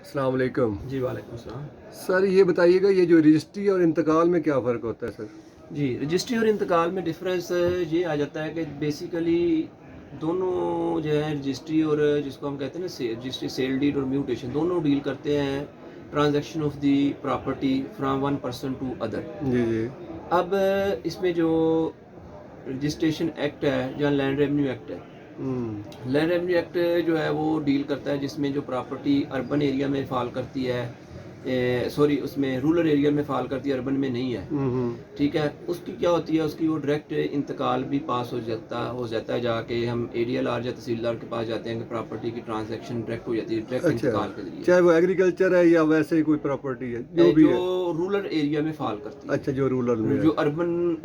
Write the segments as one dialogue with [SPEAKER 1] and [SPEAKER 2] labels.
[SPEAKER 1] अस्सलाम वालेकुम।
[SPEAKER 2] जी, वालेकुम सलाम।
[SPEAKER 1] सर ये बताइएगा ये जो रजिस्ट्री और इंतकाल में क्या फ़र्क होता है सर?
[SPEAKER 2] जी, रजिस्ट्री और इंतकाल में डिफ़रेंस ये आ जाता है कि बेसिकली दोनों जो है रजिस्ट्री और जिसको हम कहते हैं ना रजिस्ट्री सेल डीड और म्यूटेशन दोनों डील करते हैं transaction of the property from one person to other.
[SPEAKER 1] जी, जी।
[SPEAKER 2] अब इसमें जो रजिस्ट्रेशन एक्ट है या लैंड रेवेन्यू एक्ट है, लैंड रेवेन्यू एक्ट जो है वो डील करता है जिसमें जो प्रॉपर्टी अर्बन एरिया में फ़ॉल करती है, सॉरी उसमें रूरल एरिया में फ़ॉल करती है, अर्बन में नहीं है। ठीक है, उसकी क्या होती है, उसकी वो डायरेक्ट इंतकाल भी पास हो जाता है जाके हम एडीएलआर या तहसीलदार के पास जाते हैं कि प्रॉपर्टी की ट्रांजैक्शन डायरेक्ट हो जाती है, डायरेक्ट
[SPEAKER 1] अच्छा,
[SPEAKER 2] इंतकाल के ज़रिए।
[SPEAKER 1] चाहे वो एग्रीकल्चर है या वैसे ही कोई प्रॉपर्टी है, जो भी है।
[SPEAKER 2] जो रूरल एरिया में फ़ॉल करती है,
[SPEAKER 1] अच्छा, जो रूरल में
[SPEAKER 2] जो
[SPEAKER 1] है।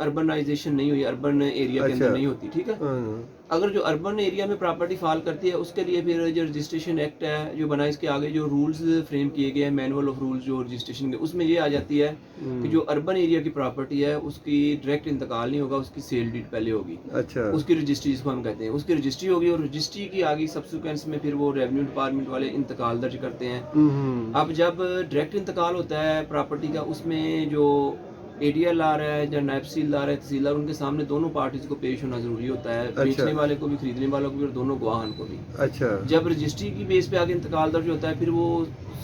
[SPEAKER 2] अर्बनाइजेशन नहीं हुई, अर्बन एरिया के
[SPEAKER 1] अच्छा।
[SPEAKER 2] अंदर नहीं होती, ठीक है?
[SPEAKER 1] हाँ,
[SPEAKER 2] अगर जो अर्बन एरिया में प्रॉपर्टी फॉल करती है उसके लिए फिर जो रजिस्ट्रेशन एक्ट है जो बना है, इसके आगे जो रूल्स फ्रेम किए गए हैं, मैनुअल ऑफ रूल्स जो रजिस्ट्रेशन के, उसमें ये आ जाती है कि जो अर्बन एरिया की प्रॉपर्टी है उसकी डायरेक्ट इंतकाल नहीं होगा, उसकी सेल डीड पहले होगी,
[SPEAKER 1] अच्छा।
[SPEAKER 2] उसकी रजिस्ट्री जिसको हम कहते हैं, उसकी रजिस्ट्री होगी और रजिस्ट्री की आगे सब्सिक्वेंस में फिर वो रेवेन्यू डिपार्टमेंट वाले इंतकाल दर्ज करते हैं। अब जब डायरेक्ट इंतकाल होता है प्रॉपर्टी का, उसमें जो एडीएलआर है या नायब तहसीलदार है, तहसीलदार, उनके सामने दोनों पार्टीज को पेश होना जरूरी होता है,
[SPEAKER 1] अच्छा।
[SPEAKER 2] बेचने वाले को भी, खरीदने वालों को भी और दोनों गवाहान को भी।
[SPEAKER 1] अच्छा।
[SPEAKER 2] जब रजिस्ट्री की बेस पे आगे इंतकाल दर्ज होता है फिर वो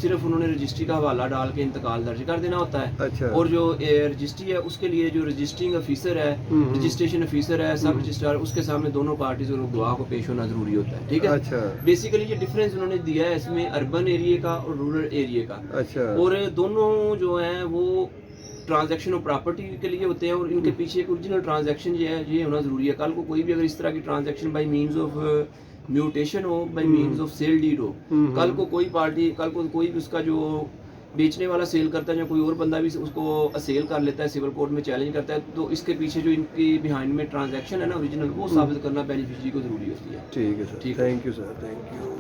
[SPEAKER 2] सिर्फ उन्होंने रजिस्ट्री का हवाला डाल के इंतकाल दर्ज कर देना होता है।
[SPEAKER 1] अच्छा।
[SPEAKER 2] और जो रजिस्ट्री है उसके लिए जो रजिस्ट्रिंग ऑफिसर है, रजिस्ट्रेशन ऑफिसर है, सब रजिस्ट्रार, उसके सामने दोनों पार्टीज और गवाह को पेश होना जरूरी होता है, ठीक है?
[SPEAKER 1] अच्छा।
[SPEAKER 2] बेसिकली ये डिफरेंस उन्होंने दिया है इसमें अर्बन एरिया का और रूरल एरिया का।
[SPEAKER 1] अच्छा।
[SPEAKER 2] और दोनों जो हैं वो ट्रांजैक्शन ऑफ प्रॉपर्टी के लिए होते हैं और इनके पीछे एक ओरिजिनल ट्रांजैक्शन जो है ये होना ज़रूरी है। कल को कोई भी अगर इस तरह की transaction by means of mutation हो, by means of sale deed हो, कल को कोई पार्टी, कल को कोई भी उसका जो बेचने वाला सेल करता है या कोई और बंदा भी उसको असेल कर लेता है, सिविल कोर्ट में चैलेंज करता है, तो इसके पीछे जो इनकी बिहाइंड में ट्रांजैक्शन है ना ओरिजिनल, वो साबित करना बेनिफिशियरी को ज़रूरी होती है।
[SPEAKER 1] ठीक है सर,
[SPEAKER 2] ठीक है।
[SPEAKER 1] Thank you sir, thank you.